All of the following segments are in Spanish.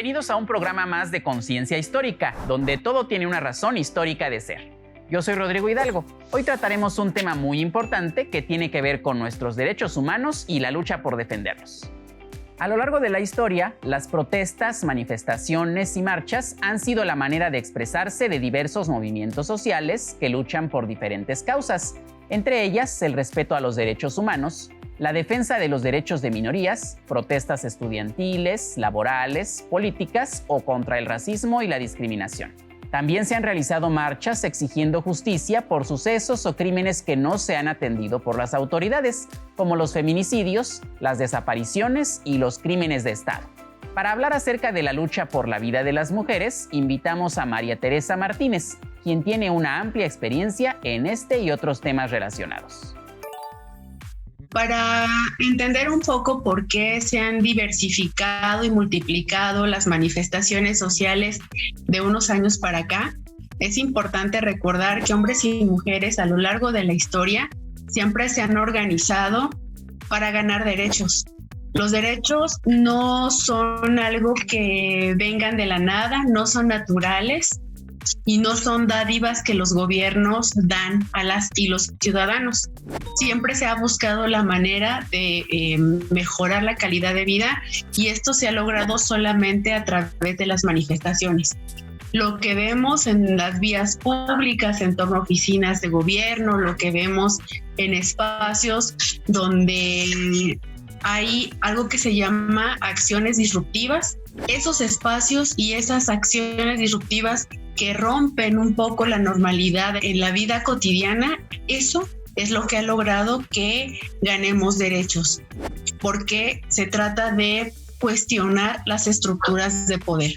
Bienvenidos a un programa más de Conciencia Histórica, donde todo tiene una razón histórica de ser. Yo soy Rodrigo Hidalgo. Hoy trataremos un tema muy importante que tiene que ver con nuestros derechos humanos y la lucha por defenderlos. A lo largo de la historia, las protestas, manifestaciones y marchas han sido la manera de expresarse de diversos movimientos sociales que luchan por diferentes causas, entre ellas el respeto a los derechos humanos, la defensa de los derechos de minorías, protestas estudiantiles, laborales, políticas o contra el racismo y la discriminación. También se han realizado marchas exigiendo justicia por sucesos o crímenes que no se han atendido por las autoridades, como los feminicidios, las desapariciones y los crímenes de Estado. Para hablar acerca de la lucha por la vida de las mujeres, invitamos a María Teresa Martínez, quien tiene una amplia experiencia en este y otros temas relacionados. Para entender un poco por qué se han diversificado y multiplicado las manifestaciones sociales de unos años para acá, es importante recordar que hombres y mujeres a lo largo de la historia siempre se han organizado para ganar derechos. Los derechos no son algo que vengan de la nada, no son naturales y no son dádivas que los gobiernos dan a las y los ciudadanos. Siempre se ha buscado la manera de mejorar la calidad de vida y esto se ha logrado solamente a través de las manifestaciones. Lo que vemos en las vías públicas, en torno a oficinas de gobierno, lo que vemos en espacios donde hay algo que se llama acciones disruptivas. Esos espacios y esas acciones disruptivas que rompen un poco la normalidad en la vida cotidiana, eso es lo que ha logrado que ganemos derechos, porque se trata de cuestionar las estructuras de poder.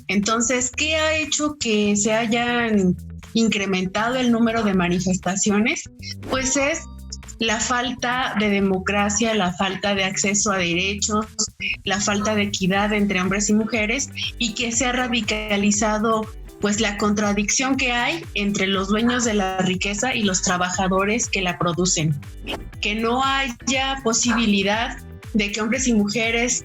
Entonces, ¿qué ha hecho que se hayan incrementado el número de manifestaciones? Pues es la falta de democracia, la falta de acceso a derechos, la falta de equidad entre hombres y mujeres y que se ha radicalizado pues la contradicción que hay entre los dueños de la riqueza y los trabajadores que la producen. Que no haya posibilidad de que hombres y mujeres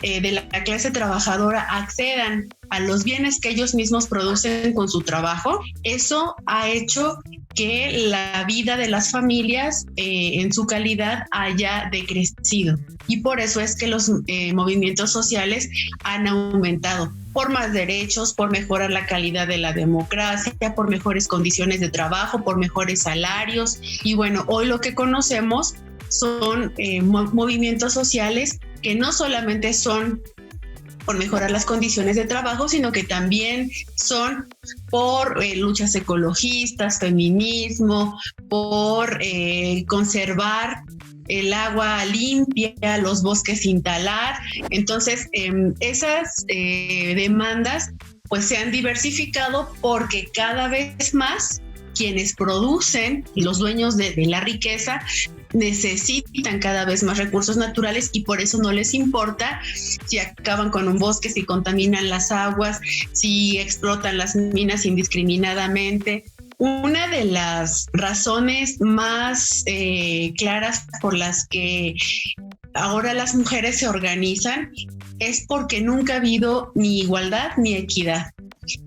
de la clase trabajadora accedan a los bienes que ellos mismos producen con su trabajo, eso ha hecho que la vida de las familias en su calidad haya decrecido. Y por eso es que los movimientos sociales han aumentado por más derechos, por mejorar la calidad de la democracia, por mejores condiciones de trabajo, por mejores salarios. Y bueno, hoy lo que conocemos son movimientos sociales que no solamente son por mejorar las condiciones de trabajo, sino que también son por luchas ecologistas, feminismo, por conservar el agua limpia, los bosques sin talar. Entonces, esas demandas pues se han diversificado porque cada vez más quienes producen y los dueños de la riqueza necesitan cada vez más recursos naturales y por eso no les importa si acaban con un bosque, si contaminan las aguas, si explotan las minas indiscriminadamente. Una de las razones más claras por las que ahora las mujeres se organizan es porque nunca ha habido ni igualdad ni equidad.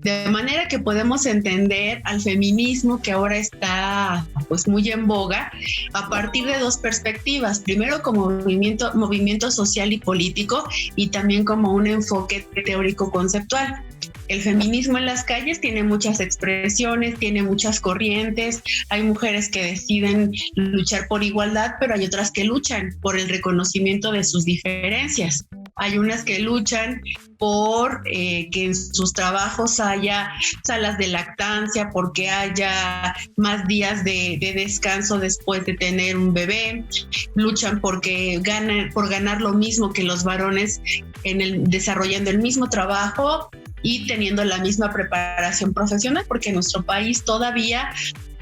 De manera que podemos entender al feminismo que ahora está pues muy en boga a partir de dos perspectivas. Primero como movimiento social y político y también como un enfoque teórico conceptual. El feminismo en las calles tiene muchas expresiones, tiene muchas corrientes. Hay mujeres que deciden luchar por igualdad, pero hay otras que luchan por el reconocimiento de sus diferencias. Hay unas que luchan por que en sus trabajos haya salas de lactancia, porque haya más días de descanso después de tener un bebé. Luchan por ganar lo mismo que los varones desarrollando el mismo trabajo y teniendo la misma preparación profesional, porque en nuestro país todavía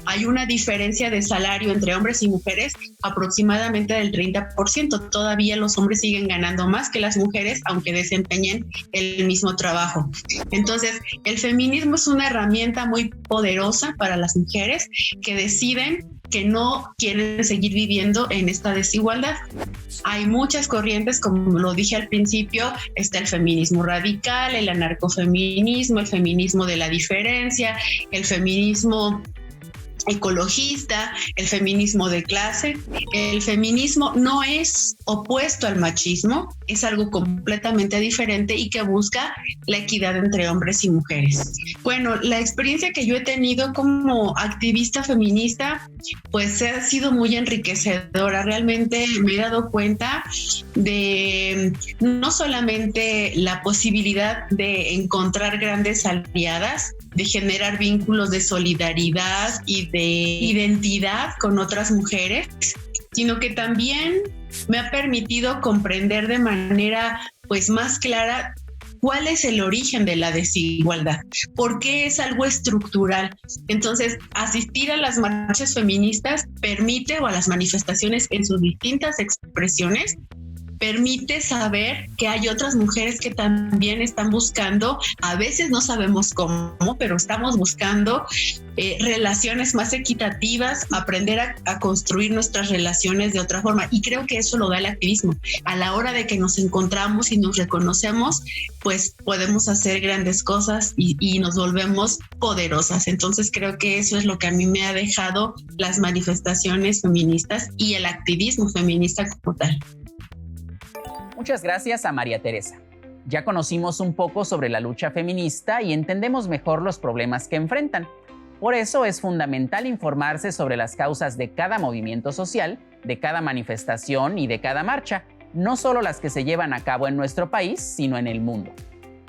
hay una diferencia de salario entre hombres y mujeres aproximadamente del 30%. Todavía los hombres siguen ganando más que las mujeres, aunque desempeñen el mismo trabajo. Entonces, el feminismo es una herramienta muy poderosa para las mujeres que deciden que no quieren seguir viviendo en esta desigualdad. Hay muchas corrientes, como lo dije al principio, está el feminismo radical, el anarcofeminismo, el feminismo de la diferencia, el feminismo ecologista, el feminismo de clase. El feminismo no es opuesto al machismo, es algo completamente diferente y que busca la equidad entre hombres y mujeres. Bueno, la experiencia que yo he tenido como activista feminista, pues ha sido muy enriquecedora. Realmente me he dado cuenta de no solamente la posibilidad de encontrar grandes aliadas, de generar vínculos de solidaridad y de identidad con otras mujeres, sino que también me ha permitido comprender de manera pues más clara cuál es el origen de la desigualdad, por qué es algo estructural. Entonces, asistir a las marchas feministas permite, o a las manifestaciones en sus distintas expresiones, permite saber que hay otras mujeres que también están buscando, a veces no sabemos cómo, pero estamos buscando relaciones más equitativas, aprender a construir nuestras relaciones de otra forma. Y creo que eso lo da el activismo. A la hora de que nos encontramos y nos reconocemos, pues podemos hacer grandes cosas y nos volvemos poderosas. Entonces creo que eso es lo que a mí me ha dejado las manifestaciones feministas y el activismo feminista como tal. Muchas gracias a María Teresa. Ya conocimos un poco sobre la lucha feminista y entendemos mejor los problemas que enfrentan. Por eso es fundamental informarse sobre las causas de cada movimiento social, de cada manifestación y de cada marcha, no solo las que se llevan a cabo en nuestro país, sino en el mundo.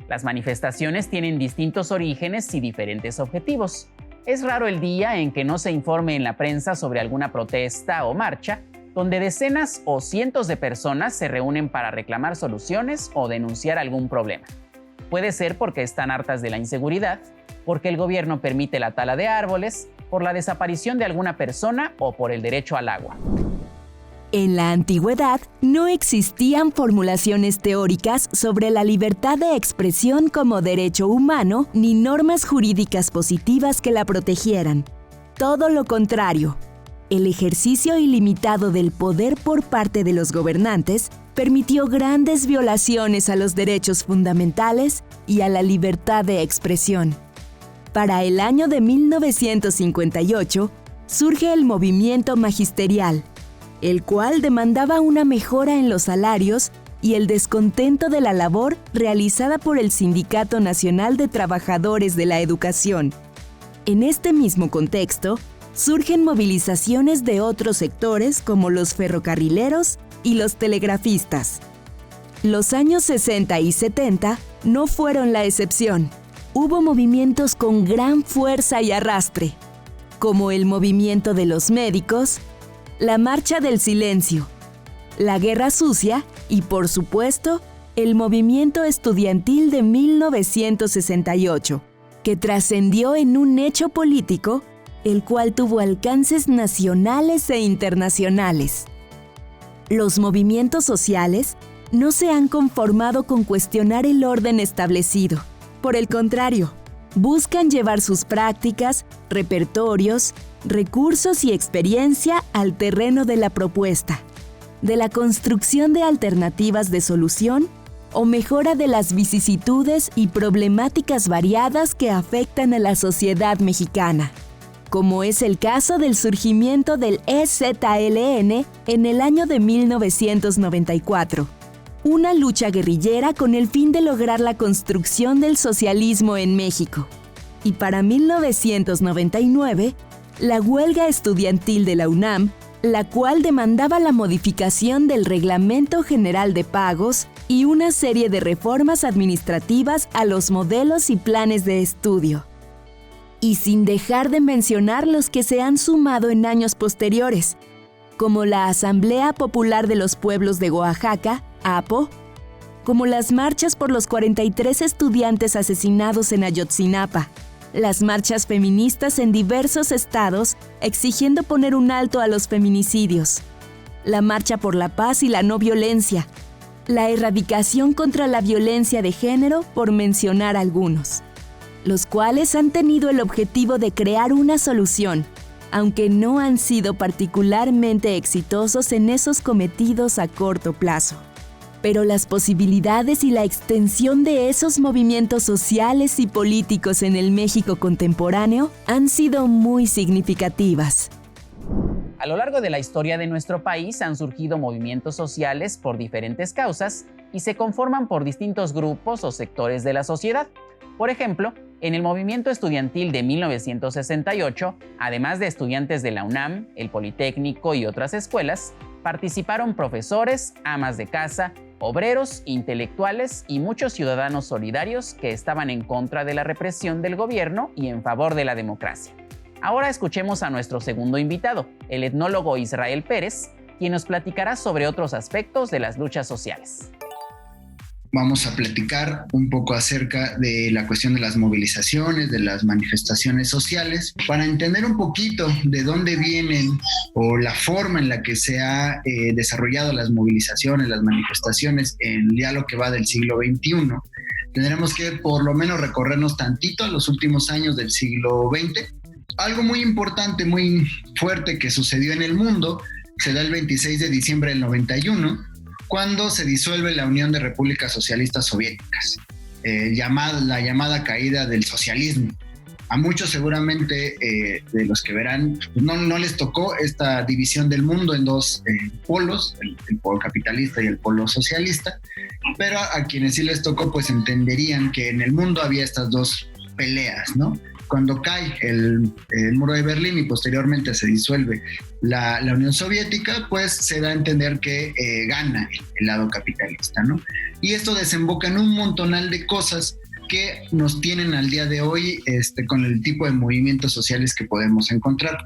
Las manifestaciones tienen distintos orígenes y diferentes objetivos. Es raro el día en que no se informe en la prensa sobre alguna protesta o marcha, donde decenas o cientos de personas se reúnen para reclamar soluciones o denunciar algún problema. Puede ser porque están hartas de la inseguridad, porque el gobierno permite la tala de árboles, por la desaparición de alguna persona o por el derecho al agua. En la antigüedad no existían formulaciones teóricas sobre la libertad de expresión como derecho humano ni normas jurídicas positivas que la protegieran. Todo lo contrario. El ejercicio ilimitado del poder por parte de los gobernantes permitió grandes violaciones a los derechos fundamentales y a la libertad de expresión. Para el año de 1958, surge el movimiento magisterial, el cual demandaba una mejora en los salarios y el descontento de la labor realizada por el Sindicato Nacional de Trabajadores de la Educación. En este mismo contexto, surgen movilizaciones de otros sectores como los ferrocarrileros y los telegrafistas. Los años 60 y 70 no fueron la excepción. Hubo movimientos con gran fuerza y arrastre, como el movimiento de los médicos, la Marcha del Silencio, la Guerra Sucia y, por supuesto, el movimiento estudiantil de 1968, que trascendió en un hecho político el cual tuvo alcances nacionales e internacionales. Los movimientos sociales no se han conformado con cuestionar el orden establecido. Por el contrario, buscan llevar sus prácticas, repertorios, recursos y experiencia al terreno de la propuesta, de la construcción de alternativas de solución o mejora de las vicisitudes y problemáticas variadas que afectan a la sociedad mexicana, como es el caso del surgimiento del EZLN en el año de 1994, una lucha guerrillera con el fin de lograr la construcción del socialismo en México. Y para 1999, la huelga estudiantil de la UNAM, la cual demandaba la modificación del Reglamento General de Pagos y una serie de reformas administrativas a los modelos y planes de estudio. Y sin dejar de mencionar los que se han sumado en años posteriores, como la Asamblea Popular de los Pueblos de Oaxaca, APO, como las marchas por los 43 estudiantes asesinados en Ayotzinapa, las marchas feministas en diversos estados exigiendo poner un alto a los feminicidios, la Marcha por la Paz y la No Violencia, la erradicación contra la violencia de género, por mencionar algunos, los cuales han tenido el objetivo de crear una solución, aunque no han sido particularmente exitosos en esos cometidos a corto plazo. Pero las posibilidades y la extensión de esos movimientos sociales y políticos en el México contemporáneo han sido muy significativas. A lo largo de la historia de nuestro país han surgido movimientos sociales por diferentes causas y se conforman por distintos grupos o sectores de la sociedad. Por ejemplo, en el movimiento estudiantil de 1968, además de estudiantes de la UNAM, el Politécnico y otras escuelas, participaron profesores, amas de casa, obreros, intelectuales y muchos ciudadanos solidarios que estaban en contra de la represión del gobierno y en favor de la democracia. Ahora escuchemos a nuestro segundo invitado, el etnólogo Israel Pérez, quien nos platicará sobre otros aspectos de las luchas sociales. Vamos a platicar un poco acerca de la cuestión de las movilizaciones, de las manifestaciones sociales, para entender un poquito de dónde vienen o la forma en la que se ha desarrollado las movilizaciones, las manifestaciones en ya lo que va del siglo XXI. Tendremos que por lo menos recorrernos tantito a los últimos años del siglo XX. Algo muy importante, muy fuerte que sucedió en el mundo se da el 26 de diciembre del 91, cuando se disuelve la Unión de Repúblicas Socialistas Soviéticas, la llamada caída del socialismo. A muchos seguramente de los que verán, no les tocó esta división del mundo en dos polos, el polo capitalista y el polo socialista, pero a quienes sí les tocó pues entenderían que en el mundo había estas dos peleas, ¿no? Cuando cae el muro de Berlín y posteriormente se disuelve la Unión Soviética, pues se da a entender que gana el lado capitalista, ¿no? Y esto desemboca en un montonal de cosas que nos tienen al día de hoy con el tipo de movimientos sociales que podemos encontrar.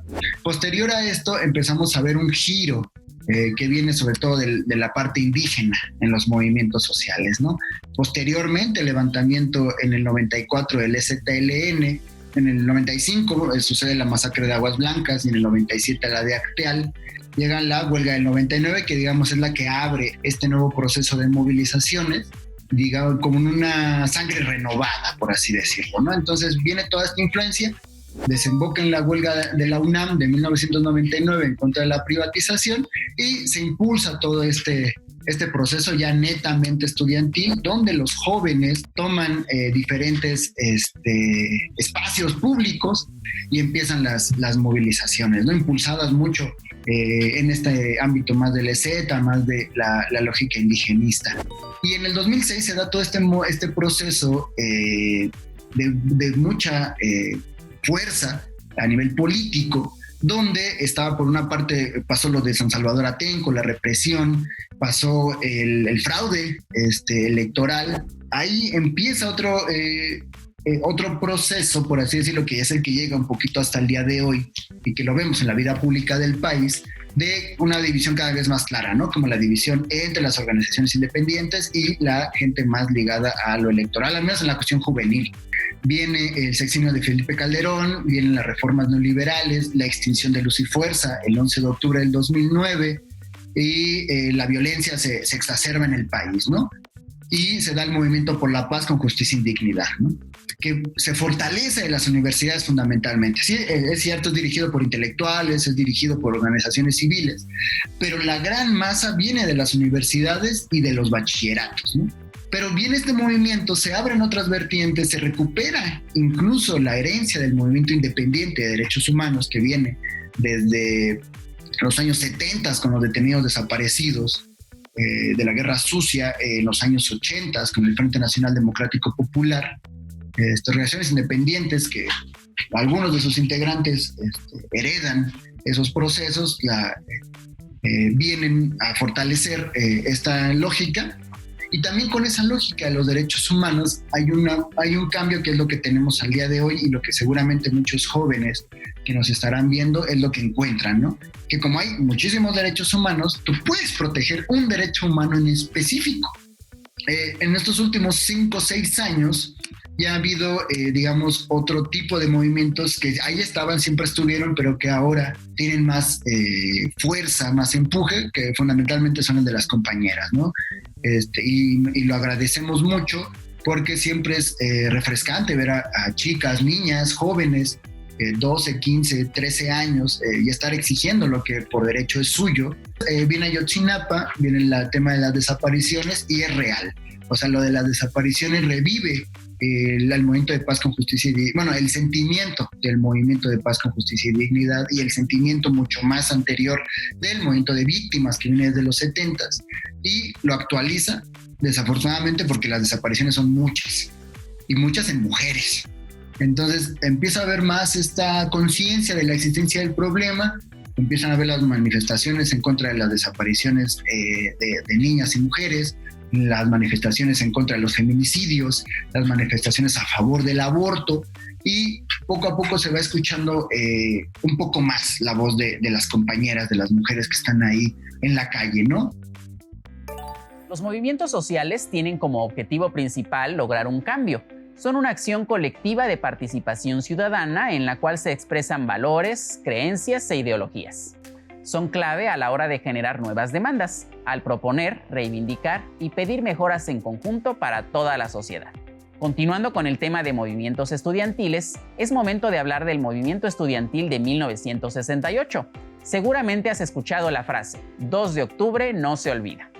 Posterior a esto empezamos a ver un giro que viene sobre todo de la parte indígena en los movimientos sociales, ¿no? Posteriormente el levantamiento en el 94 del EZLN, en el 95 sucede la masacre de Aguas Blancas y en el 97 la de Acteal. Llega la huelga del 99, que digamos es la que abre este nuevo proceso de movilizaciones, digamos como una sangre renovada, por así decirlo, ¿no? Entonces viene toda esta influencia, desemboca en la huelga de la UNAM de 1999 en contra de la privatización y se impulsa todo este proceso ya netamente estudiantil, donde los jóvenes toman diferentes espacios públicos y empiezan las movilizaciones, ¿no? Impulsadas mucho en este ámbito más del EZ, más de la lógica indigenista. Y en el 2006 se da todo este proceso de mucha fuerza a nivel político, donde estaba por una parte, pasó lo de San Salvador Atenco, la represión, pasó el fraude electoral. Ahí empieza otro proceso, por así decirlo, que es el que llega un poquito hasta el día de hoy y que lo vemos en la vida pública del país, de una división cada vez más clara, ¿no? Como la división entre las organizaciones independientes y la gente más ligada a lo electoral, al menos en la cuestión juvenil. Viene el sexenio de Felipe Calderón, vienen las reformas neoliberales, la extinción de Luz y Fuerza el 11 de octubre del 2009 y la violencia se exacerba en el país, ¿no? Y se da el movimiento por la paz con justicia y dignidad, ¿no? Que se fortalece en las universidades fundamentalmente. Sí, es cierto, es dirigido por intelectuales, es dirigido por organizaciones civiles, pero la gran masa viene de las universidades y de los bachilleratos, ¿no? Pero viene este movimiento, se abren otras vertientes, se recupera incluso la herencia del movimiento independiente de derechos humanos que viene desde los años 70 con los detenidos desaparecidos de la Guerra Sucia, en los años 80 con el Frente Nacional Democrático Popular, organizaciones independientes que algunos de sus integrantes heredan esos procesos, vienen a fortalecer esta lógica. Y también con esa lógica de los derechos humanos hay un cambio que es lo que tenemos al día de hoy y lo que seguramente muchos jóvenes que nos estarán viendo es lo que encuentran, ¿no? Que como hay muchísimos derechos humanos, tú puedes proteger un derecho humano en específico. En estos últimos 5 o 6 años ya ha habido, digamos, otro tipo de movimientos que ahí estaban, siempre estuvieron, pero que ahora tienen más fuerza, más empuje, que fundamentalmente son el de las compañeras, ¿no? Y lo agradecemos mucho porque siempre es refrescante ver a chicas, niñas, jóvenes 12, 15, 13 años y estar exigiendo lo que por derecho es suyo. Viene Ayotzinapa, viene el tema de las desapariciones y es real. O sea, lo de las desapariciones revive el movimiento de paz con justicia y bueno, el sentimiento del movimiento de paz con justicia y dignidad y el sentimiento mucho más anterior del movimiento de víctimas que viene desde los 70s y lo actualiza desafortunadamente porque las desapariciones son muchas y muchas en mujeres. Entonces empieza a haber más esta conciencia de la existencia del problema, empiezan a ver las manifestaciones en contra de las desapariciones de niñas y mujeres, las manifestaciones en contra de los feminicidios, las manifestaciones a favor del aborto y poco a poco se va escuchando un poco más la voz de las compañeras, de las mujeres que están ahí en la calle, ¿no? Los movimientos sociales tienen como objetivo principal lograr un cambio. Son una acción colectiva de participación ciudadana en la cual se expresan valores, creencias e ideologías. Son clave a la hora de generar nuevas demandas, al proponer, reivindicar y pedir mejoras en conjunto para toda la sociedad. Continuando con el tema de movimientos estudiantiles, es momento de hablar del movimiento estudiantil de 1968. Seguramente has escuchado la frase, 2 de octubre no se olvida.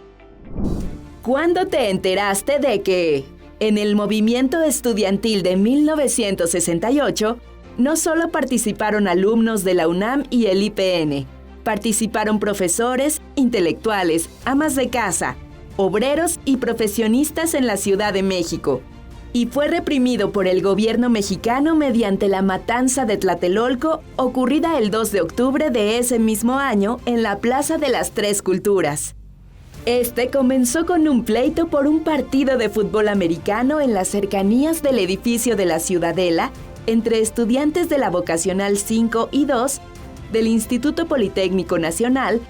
¿Cuándo te enteraste de que en el movimiento estudiantil de 1968 no solo participaron alumnos de la UNAM y el IPN, participaron profesores, intelectuales, amas de casa, obreros y profesionistas en la Ciudad de México? Y fue reprimido por el gobierno mexicano mediante la matanza de Tlatelolco, ocurrida el 2 de octubre de ese mismo año en la Plaza de las Tres Culturas. Este comenzó con un pleito por un partido de fútbol americano en las cercanías del edificio de la Ciudadela entre estudiantes de la Vocacional 5 y 2 del Instituto Politécnico Nacional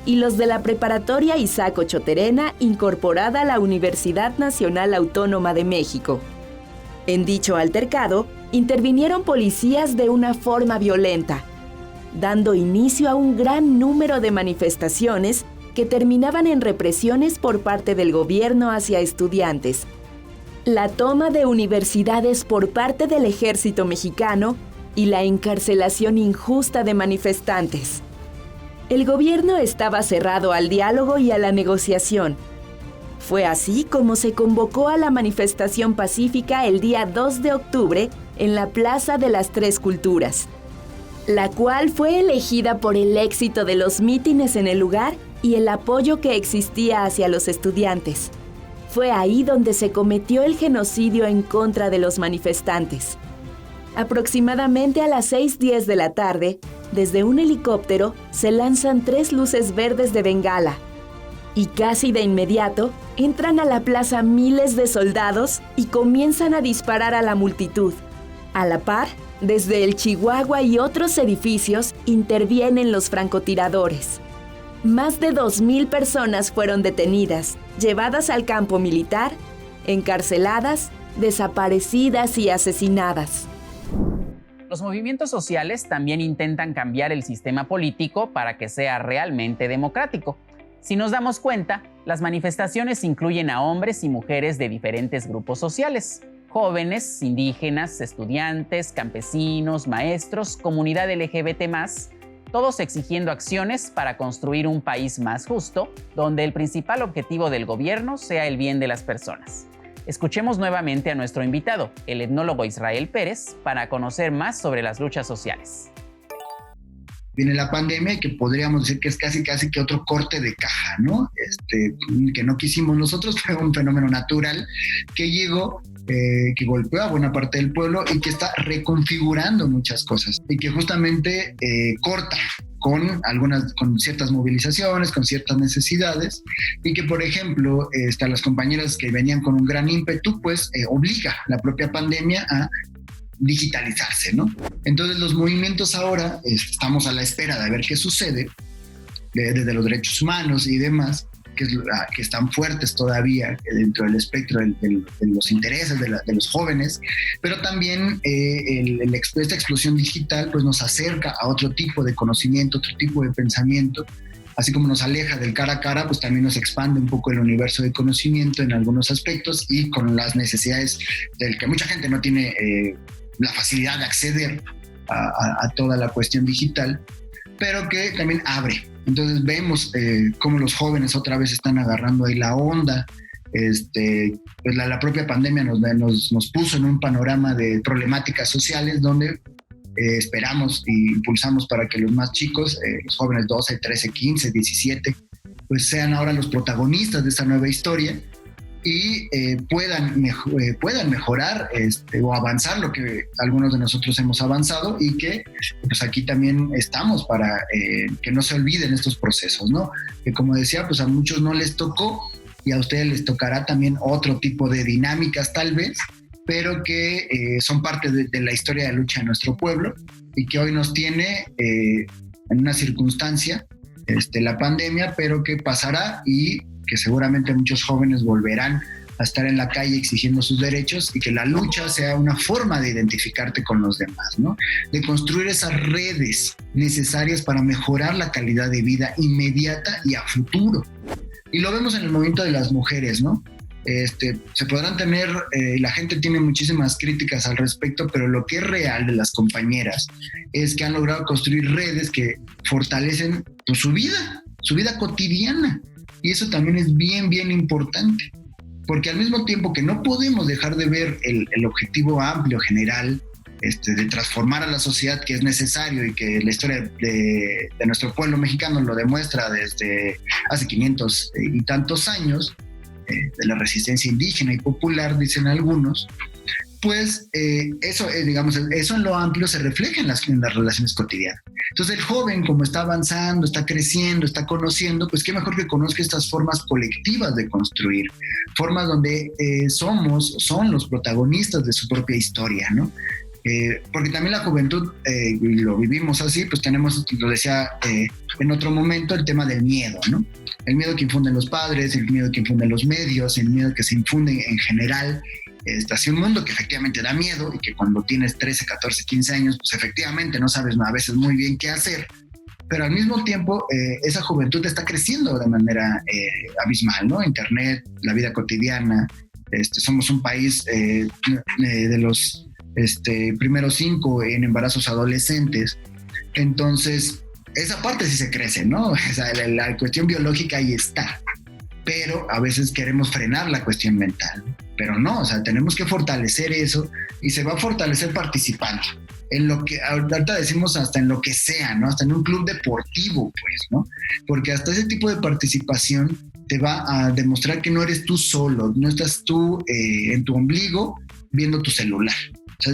y los de la Preparatoria Isaac Ochoa Terena, incorporada a la Universidad Nacional Autónoma de México. En dicho altercado, intervinieron policías de una forma violenta, dando inicio a un gran número de manifestaciones que terminaban en represiones por parte del gobierno hacia estudiantes. La toma de universidades por parte del ejército mexicano y la encarcelación injusta de manifestantes. El gobierno estaba cerrado al diálogo y a la negociación. Fue así como se convocó a la manifestación pacífica el día 2 de octubre en la Plaza de las Tres Culturas, la cual fue elegida por el éxito de los mítines en el lugar y el apoyo que existía hacia los estudiantes. Fue ahí donde se cometió el genocidio en contra de los manifestantes. Aproximadamente a las 6:10 de la tarde, desde un helicóptero se lanzan 3 luces verdes de bengala y casi de inmediato entran a la plaza miles de soldados y comienzan a disparar a la multitud. A la par, desde el Chihuahua y otros edificios intervienen los francotiradores. Más de 2,000 personas fueron detenidas, llevadas al campo militar, encarceladas, desaparecidas y asesinadas. Los movimientos sociales también intentan cambiar el sistema político para que sea realmente democrático. Si nos damos cuenta, las manifestaciones incluyen a hombres y mujeres de diferentes grupos sociales, jóvenes, indígenas, estudiantes, campesinos, maestros, comunidad LGBT+, todos exigiendo acciones para construir un país más justo, donde el principal objetivo del gobierno sea el bien de las personas. Escuchemos nuevamente a nuestro invitado, el etnólogo Israel Pérez, para conocer más sobre las luchas sociales. Viene la pandemia, que podríamos decir que es casi que otro corte de caja, ¿no? Que no quisimos nosotros, fue un fenómeno natural que llegó, que golpeó a buena parte del pueblo y que está reconfigurando muchas cosas y que justamente corta con ciertas movilizaciones, con ciertas necesidades y que, por ejemplo, las compañeras que venían con un gran ímpetu, pues obliga la propia pandemia a digitalizarse, ¿no? Entonces los movimientos ahora estamos a la espera de ver qué sucede desde los derechos humanos y demás, que están fuertes todavía dentro del espectro de los intereses de los jóvenes, pero también esta explosión digital pues nos acerca a otro tipo de conocimiento, otro tipo de pensamiento, así como nos aleja del cara a cara, pues también nos expande un poco el universo de conocimiento en algunos aspectos y con las necesidades del que mucha gente no tiene la facilidad de acceder a toda la cuestión digital, pero que también abre. Entonces vemos cómo los jóvenes otra vez están agarrando ahí la onda. Pues la propia pandemia nos puso en un panorama de problemáticas sociales donde esperamos e impulsamos para que los más chicos, los jóvenes 12, 13, 15, 17, pues sean ahora los protagonistas de esta nueva historia y puedan mejorar o avanzar lo que algunos de nosotros hemos avanzado, y que pues aquí también estamos para que no se olviden estos procesos, ¿no? Que como decía, pues a muchos no les tocó y a ustedes les tocará también otro tipo de dinámicas tal vez, pero que son parte de la historia de lucha de nuestro pueblo y que hoy nos tiene en una circunstancia, la pandemia, pero que pasará y que seguramente muchos jóvenes volverán a estar en la calle exigiendo sus derechos, y que la lucha sea una forma de identificarte con los demás, ¿no? De construir esas redes necesarias para mejorar la calidad de vida inmediata y a futuro. Y lo vemos en el movimiento de las mujeres, ¿no? Se podrán tener, la gente tiene muchísimas críticas al respecto, pero lo que es real de las compañeras es que han logrado construir redes que fortalecen pues, su vida cotidiana. Y eso también es bien, bien importante, porque al mismo tiempo que no podemos dejar de ver el objetivo amplio, general, de transformar a la sociedad, que es necesario y que la historia de nuestro pueblo mexicano lo demuestra desde hace 500 y tantos años, de la resistencia indígena y popular, dicen algunos, pues eso en lo amplio se refleja en las relaciones cotidianas. Entonces el joven, como está avanzando, está creciendo, está conociendo, pues qué mejor que conozca estas formas colectivas de construir, formas donde son los protagonistas de su propia historia, ¿no? Porque también la juventud, lo vivimos así, pues tenemos, lo decía en otro momento, el tema del miedo, ¿no? El miedo que infunden los padres, el miedo que infunden los medios, el miedo que se infunde en general hacia un mundo que efectivamente da miedo, y que cuando tienes 13, 14, 15 años, pues efectivamente no sabes a veces muy bien qué hacer, pero al mismo tiempo esa juventud está creciendo de manera abismal, ¿no? Internet, la vida cotidiana, somos un país de los primeros 5 en embarazos adolescentes, entonces esa parte sí se crece, ¿no? O sea, la cuestión biológica ahí está, pero a veces queremos frenar la cuestión mental, pero no, o sea, tenemos que fortalecer eso, y se va a fortalecer participando en lo que ahorita decimos, hasta en lo que sea, ¿no? Hasta en un club deportivo, pues, ¿no? Porque hasta ese tipo de participación te va a demostrar que no eres tú solo, no estás tú en tu ombligo viendo tu celular. O sea,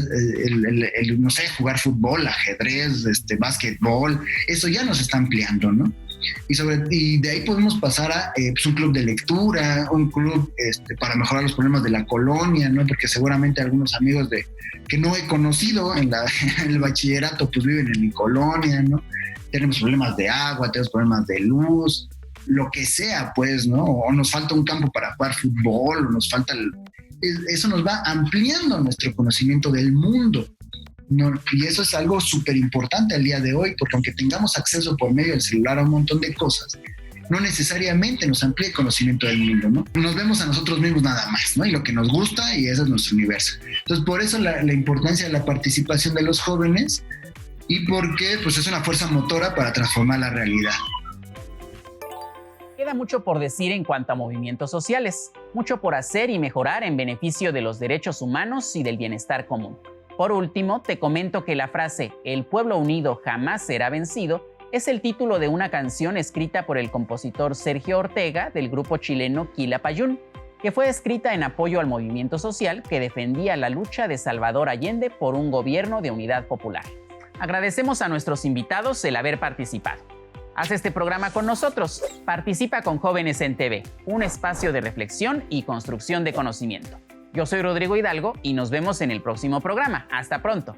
no sé, jugar fútbol, ajedrez, básquetbol, eso ya nos está ampliando, ¿no? Y de ahí podemos pasar a pues un club de lectura, un club para mejorar los problemas de la colonia, ¿no? Porque seguramente algunos amigos que no he conocido en el bachillerato pues viven en mi colonia, ¿no? Tenemos problemas de agua, tenemos problemas de luz, lo que sea, pues, ¿no? O nos falta un campo para jugar fútbol, o nos falta eso nos va ampliando nuestro conocimiento del mundo, ¿no? Y eso es algo súper importante al día de hoy, porque aunque tengamos acceso por medio del celular a un montón de cosas, no necesariamente nos amplía el conocimiento del mundo, ¿no? Nos vemos a nosotros mismos nada más, ¿no? Y lo que nos gusta, y ese es nuestro universo. Entonces, por eso la importancia de la participación de los jóvenes, y porque pues, es una fuerza motora para transformar la realidad. Queda mucho por decir en cuanto a movimientos sociales, mucho por hacer y mejorar en beneficio de los derechos humanos y del bienestar común. Por último, te comento que la frase "El pueblo unido jamás será vencido" es el título de una canción escrita por el compositor Sergio Ortega del grupo chileno Quilapayún, que fue escrita en apoyo al movimiento social que defendía la lucha de Salvador Allende por un gobierno de unidad popular. Agradecemos a nuestros invitados el haber participado. Haz este programa con nosotros. Participa con Jóvenes en TV, un espacio de reflexión y construcción de conocimiento. Yo soy Rodrigo Hidalgo y nos vemos en el próximo programa. Hasta pronto.